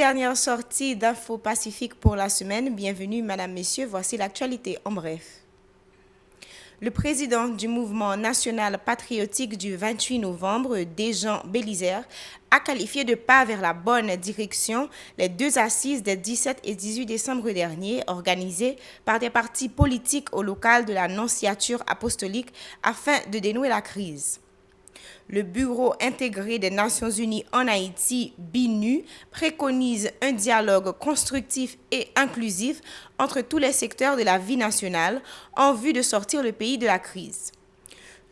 Dernière sortie d'Info Pacifique pour la semaine. Bienvenue, madame, messieurs. Voici l'actualité en bref. Le président du mouvement national patriotique du 28 novembre, Desjans Bélisaire, a qualifié de pas vers la bonne direction les deux assises des 17 et 18 décembre dernier organisées par des partis politiques au local de la Nonciature apostolique afin de dénouer la crise. Le Bureau intégré des Nations Unies en Haïti, BINU, préconise un dialogue constructif et inclusif entre tous les secteurs de la vie nationale en vue de sortir le pays de la crise.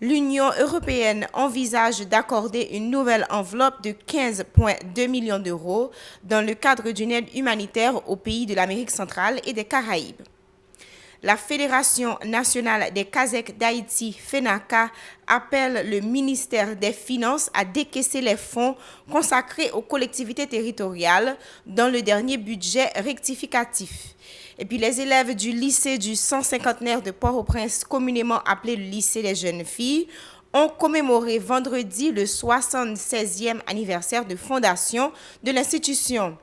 L'Union européenne envisage d'accorder une nouvelle enveloppe de 15,2 millions d'euros dans le cadre d'une aide humanitaire aux pays de l'Amérique centrale et des Caraïbes. La Fédération nationale des Kazakh d'Haïti, FENACA, appelle le ministère des Finances à décaisser les fonds consacrés aux collectivités territoriales dans le dernier budget rectificatif. Et puis les élèves du lycée du 150e de Port-au-Prince, communément appelé le lycée des jeunes filles, ont commémoré vendredi le 76e anniversaire de fondation de l'institution.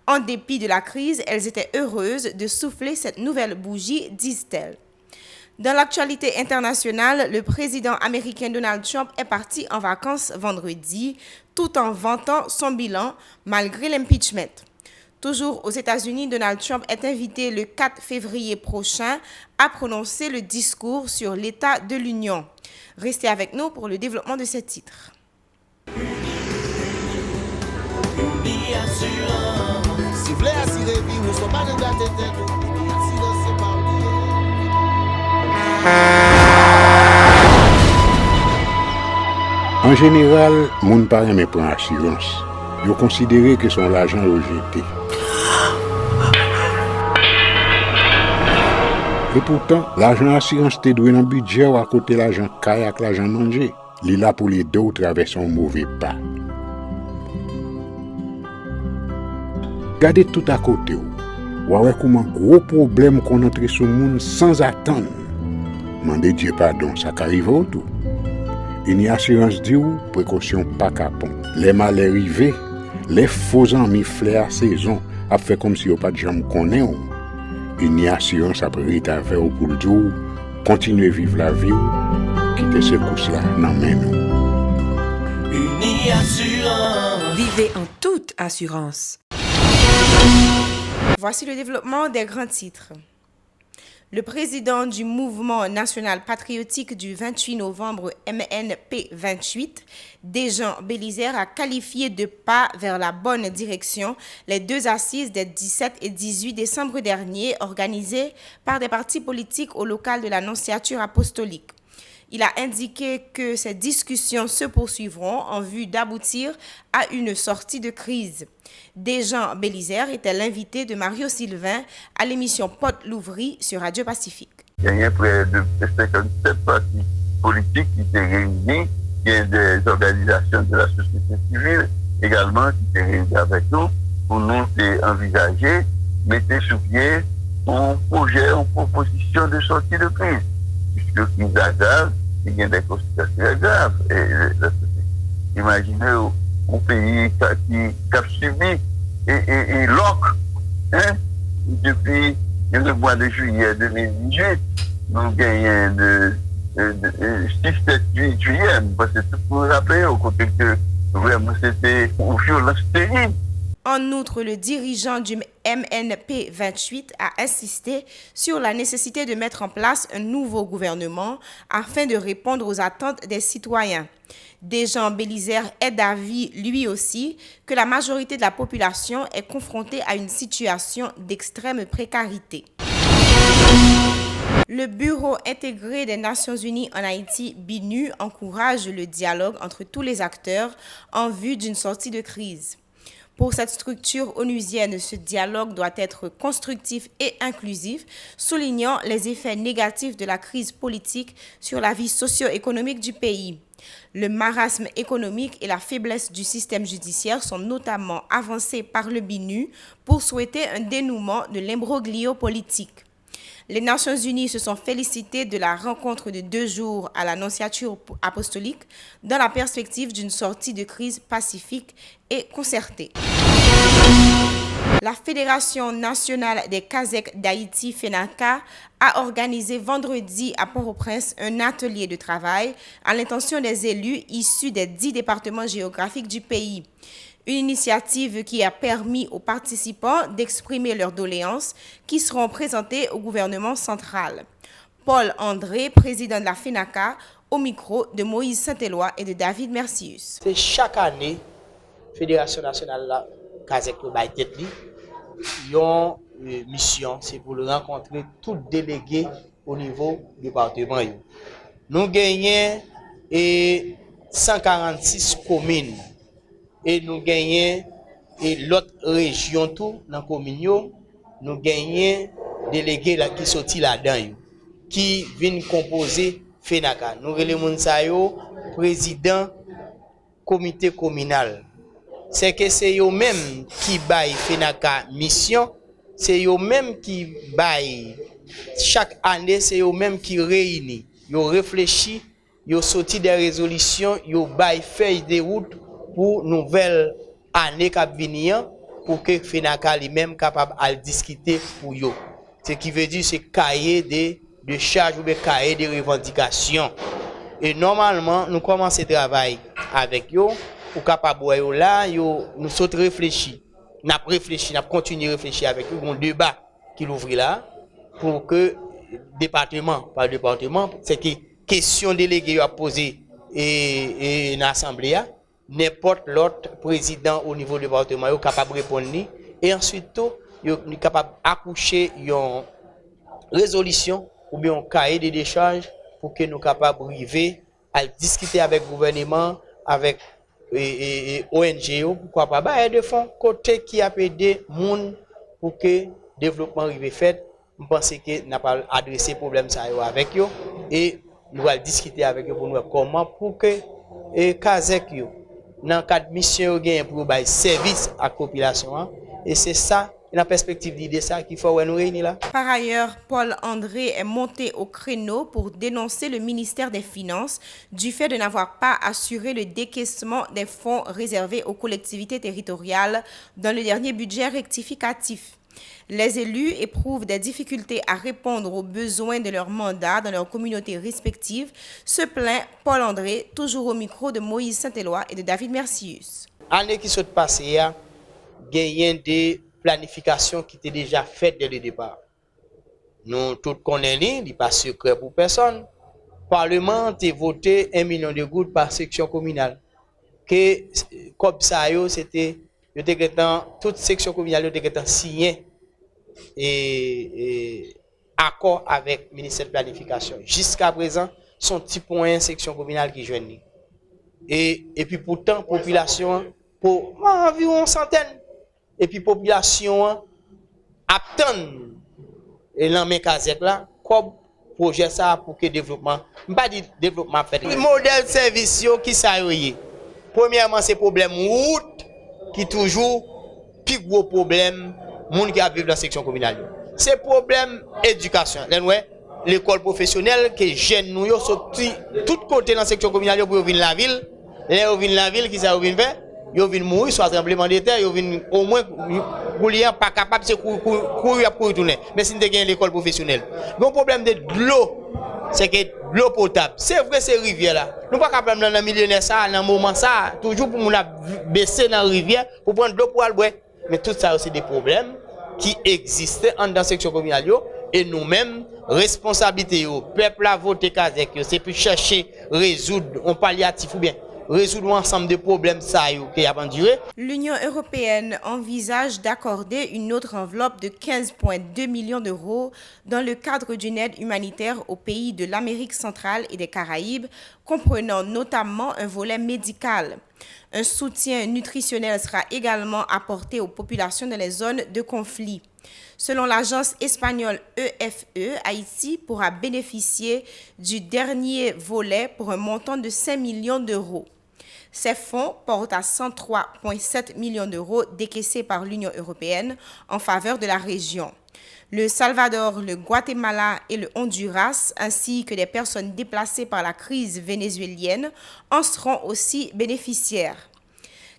En dépit de la crise, elles étaient heureuses de souffler cette nouvelle bougie, disent-elles. Dans l'actualité internationale, le président américain Donald Trump est parti en vacances vendredi, tout en vantant son bilan malgré l'impeachment. Toujours aux États-Unis, Donald Trump est invité le 4 février prochain à prononcer le discours sur l'état de l'Union. Restez avec nous pour le développement de ces titres. En général, moun pa reme pran assurance. Yo considéré que son l'argent rejeté. Et pourtant, l'argent assurance te doué dans budget ou à côté l'argent kayak, l'argent manger. Li là pour les deux ou traverser un mauvais pas. Gardez tout à côté ou. Ouais comment gros problème qu'on entre sur monde sans attendre. Mandez Dieu pardon, ça qu'arrive au tout. Une assurance dit ou précaution pas capon. Les malheurs arrivés, les faux amis flair saison a fait comme si on pas de jambe connaît ou. Une assurance après rétaver au pour le jour, continuer vivre la vie ou quitter ce course là dans main nous. Une assurance. Vivez en toute assurance. Voici le développement des grands titres. Le président du mouvement national patriotique du 28 novembre MNP 28, Desjans Bélisaire, a qualifié de pas vers la bonne direction les deux assises des 17 et 18 décembre dernier organisées par des partis politiques au local de la Nonciature apostolique. Il a indiqué que ces discussions se poursuivront en vue d'aboutir à une sortie de crise. Desjans Bélisaire était l'invité de Mario Sylvain à l'émission Porte l'Ouvri sur Radio Pacifique. Il y a près de 57 partis politiques qui étaient réunis, il y a des organisations de la société civile également qui étaient réunies avec nous pour nous envisager, mettre sur pied un projet, une proposition de sortie de crise. Puisque crise aggrave, il y a des conséquences graves. Imaginez un pays qui a subi et l'OC, hein, depuis le mois de juillet 2018, nous gagnons de 6-7 juillet, parce que tout pour rappeler au côté que vraiment c'était une violence terrible. En outre, le dirigeant du MNP 28 a insisté sur la nécessité de mettre en place un nouveau gouvernement afin de répondre aux attentes des citoyens. Desjans Bélisaire est d'avis, lui aussi, que la majorité de la population est confrontée à une situation d'extrême précarité. Le Bureau intégré des Nations Unies en Haïti, BINU, encourage le dialogue entre tous les acteurs en vue d'une sortie de crise. Pour cette structure onusienne, ce dialogue doit être constructif et inclusif, soulignant les effets négatifs de la crise politique sur la vie socio-économique du pays. Le marasme économique et la faiblesse du système judiciaire sont notamment avancés par le BINU pour souhaiter un dénouement de l'imbroglio politique. Les Nations Unies se sont félicitées de la rencontre de 2 jours à la Nonciature apostolique dans la perspective d'une sortie de crise pacifique et concertée. La Fédération nationale des Kazakhs d'Haïti, FENACA, a organisé vendredi à Port-au-Prince un atelier de travail à l'intention des élus issus des 10 départements géographiques du pays. Une initiative qui a permis aux participants d'exprimer leurs doléances qui seront présentées au gouvernement central. Paul André, président de la FENACA, au micro de Moïse Saint-Éloi et de David Mercius. C'est chaque année, Fédération nationale la Kazakh yon mission, c'est pour le rencontrer tout délégué au niveau du département. Nous gagnons 146 communes et nous gagnons l'autre région tout dans la commune, nous gagnons délégués là qui sorti là-dedans qui viennent composer FENACA. Nous relevons président comité communal. C'est que c'est eux-mêmes qui baillent FENACA mission, c'est eux-mêmes qui baillent chaque année, c'est eux-mêmes qui réunissent, ils réfléchissent, ils sortent des résolutions, ils baillent feuille de route pour nouvelle année qui venir pour que FENACA lui-même capable de discuter pour eux. Ce qui veut dire c'est cahier de charges ou cahier de revendications. Et normalement, nous commençons le travail avec eux. Pour capable là nous sommes réfléchis n'a continué à réfléchir avec eux un débat qui l'ouvre là pour que département par département c'est que question déléguée a posé et dans l'assemblée n'importe l'autre président au niveau du département est capable de répondre et ensuite il est capable d'accoucher une résolution ou bien un cahier de décharge pour que nous capables d'arriver à discuter avec le gouvernement avec ONG, pourquoi pas, bah, de fonds côté qui a aidé monde pour que le développement arrive fait. Je pense que nous pas adressé problème ça avec eux et nous allons discuter avec eux pour nous comment pour que les Kazakh dans le cadre de mission pour faire service à la population et c'est ça la perspective d'idée ça qu'il faut nous réunir là. Par ailleurs, Paul André est monté au créneau pour dénoncer le ministère des Finances du fait de n'avoir pas assuré le décaissement des fonds réservés aux collectivités territoriales dans le dernier budget rectificatif. Les élus éprouvent des difficultés à répondre aux besoins de leur mandat dans leurs communautés respectives, se plaint Paul André, toujours au micro de Moïse Saint-Éloi et de David Mercius. L'année qui s'est passée, il y a des planification qui était déjà faite dès le départ. Nous tous connaissons, il n'est pas secret pour personne. Le Parlement a voté 1 million de gouttes par section communale. Que comme ça, c'était toute section communale était signé et accord avec le ministère de planification. Jusqu'à présent, son petit point section communale qui joignent. Et puis pourtant, population pour environ 100. Et puis population attend et l'en Kazakh là comme projet ça pour que développement pas dit développement fait le modèle service qui ça y premièrement c'est problème route qui toujours plus gros problème monde qui a vivre dans la section communale c'est problème éducation l'école professionnelle que jeunes nous sorti tout côté dans la section communale pour venir la ville qui ça venir faire yo vinn mourir soit tremblement de terre yo vinn au moins courir pas capable c'est courir tourner mais si nous gagne l'école professionnelle bon problème de l'eau c'est que l'eau potable c'est vrai c'est rivière là nous pas capable dans le millionnaire ça dans moment ça toujours pour nous baisser dans rivière pour prendre l'eau pour aller boire mais tout ça c'est des problèmes qui existaient en dans section communale et nous-mêmes responsabilité peuple a voté Kazakh c'est pour chercher résoudre un palliatif ou bien résoudre ensemble de problèmes qui a enduré. L'Union européenne envisage d'accorder une autre enveloppe de 15,2 millions d'euros dans le cadre d'une aide humanitaire aux pays de l'Amérique centrale et des Caraïbes, comprenant notamment un volet médical. Un soutien nutritionnel sera également apporté aux populations dans les zones de conflit. Selon l'agence espagnole EFE, Haïti pourra bénéficier du dernier volet pour un montant de 5 millions d'euros. Ces fonds portent à 103,7 millions d'euros décaissés par l'Union européenne en faveur de la région. Le Salvador, le Guatemala et le Honduras, ainsi que des personnes déplacées par la crise vénézuélienne, en seront aussi bénéficiaires.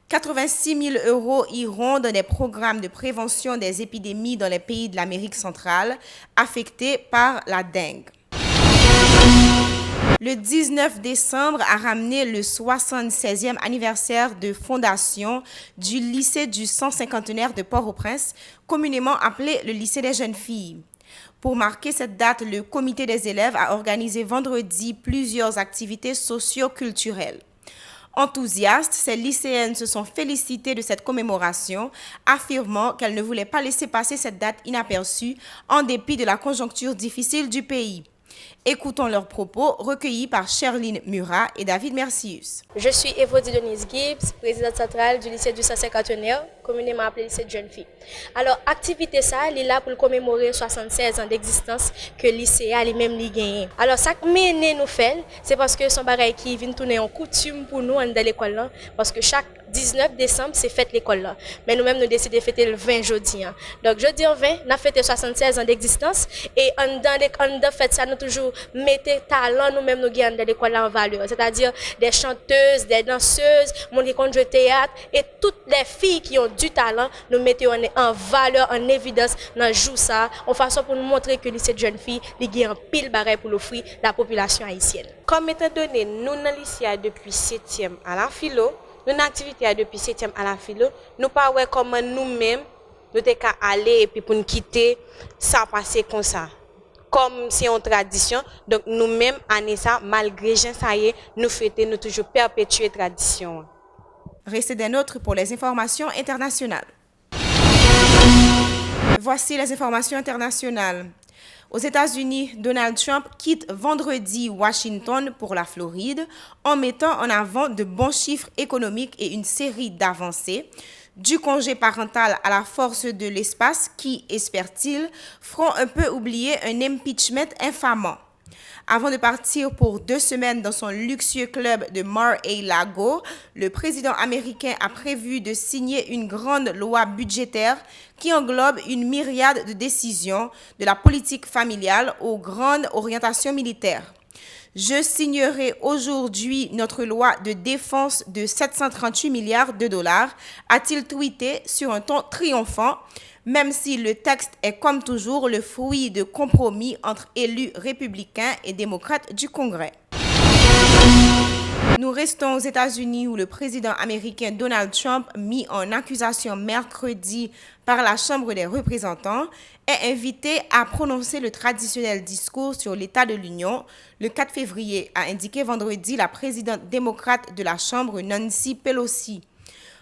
86 000 € iront dans des programmes de prévention des épidémies dans les pays de l'Amérique centrale affectés par la dengue. Le 19 décembre a ramené le 76e anniversaire de fondation du lycée du 150e de Port-au-Prince, communément appelé le lycée des jeunes filles. Pour marquer cette date, le comité des élèves a organisé vendredi plusieurs activités socio-culturelles. Enthousiastes, ces lycéennes se sont félicitées de cette commémoration, affirmant qu'elles ne voulaient pas laisser passer cette date inaperçue en dépit de la conjoncture difficile du pays. Écoutons leurs propos recueillis par Sherline Murat et David Mercius. Je suis Evodie Denise Gibbs, présidente centrale du lycée du 151, communément appelé lycée de jeunes filles. Alors, activité ça, elle est là pour commémorer 76 ans d'existence que le lycée a lui-même gagné. Alors, ça que nous fait, c'est parce que son bagage qui vient tourner en coutume pour nous dans l'école là, parce que chaque 19 décembre, c'est fête l'école là. Mais nous-mêmes, nous décidons de fêter le 20 jeudi. Donc, jeudi en 20, nous avons fêté 76 ans d'existence. Et dans fête ça, nous toujours mettons talent, nous-mêmes, nous gagnons dans l'école là en valeur. C'est-à-dire des chanteuses, des danseuses, mon qui compte jouer théâtre. Et toutes les filles qui ont du talent, nous mettons en valeur, en évidence dans le jour ça. En façon pour nous montrer que lycée de jeunes filles, il y a un pile barré pour l'offrir la population haïtienne. Comme étant donné, nous, dans le lycée depuis 7e à la philo, nous avons activité depuis 7e à la philo, nous ne pouvons pas comment nous-mêmes, nous sommes aller et puis pour nous quitter, ça passer comme ça. Comme c'est une tradition, donc nous-mêmes, année ça, malgré ça y est, nous fêtons, nous toujours perpétuer la tradition. Restez des nôtres pour les informations internationales. Voici les informations internationales. Aux États-Unis, Donald Trump quitte vendredi Washington pour la Floride en mettant en avant de bons chiffres économiques et une série d'avancées, du congé parental à la force de l'espace qui, espère-t-il, feront un peu oublier un impeachment infamant. Avant de partir pour 2 semaines dans son luxueux club de Mar-a-Lago, le président américain a prévu de signer une grande loi budgétaire qui englobe une myriade de décisions, de la politique familiale aux grandes orientations militaires. Je signerai aujourd'hui notre loi de défense de 738 milliards de dollars, a-t-il tweeté sur un ton triomphant, même si le texte est comme toujours le fruit de compromis entre élus républicains et démocrates du Congrès. Nous restons aux États-Unis où le président américain Donald Trump, mis en accusation mercredi par la Chambre des représentants, est invité à prononcer le traditionnel discours sur l'état de l'Union le 4 février, a indiqué vendredi la présidente démocrate de la Chambre, Nancy Pelosi.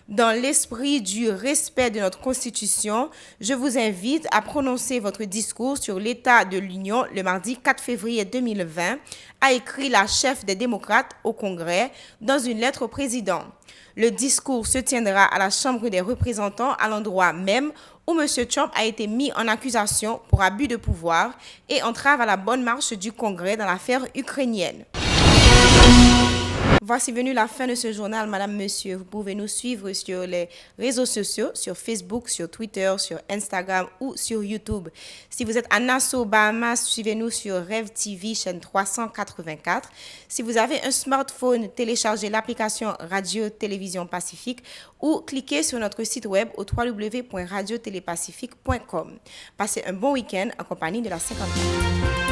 Dans l'esprit du respect de notre Constitution, je vous invite à prononcer votre discours sur l'état de l'Union le mardi 4 février 2020, a écrit la chef des démocrates au Congrès dans une lettre au président. Le discours se tiendra à la Chambre des représentants à l'endroit même où M. Trump a été mis en accusation pour abus de pouvoir et entrave à la bonne marche du Congrès dans l'affaire ukrainienne. Voici venue la fin de ce journal, Madame, Monsieur. Vous pouvez nous suivre sur les réseaux sociaux, sur Facebook, sur Twitter, sur Instagram ou sur YouTube. Si vous êtes à Nassau, Bahamas, suivez-nous sur Rev TV, chaîne 384. Si vous avez un smartphone, téléchargez l'application Radio-Télévision Pacifique ou cliquez sur notre site web au www.radiotélépacifique.com. Passez un bon week-end en compagnie de la 50e.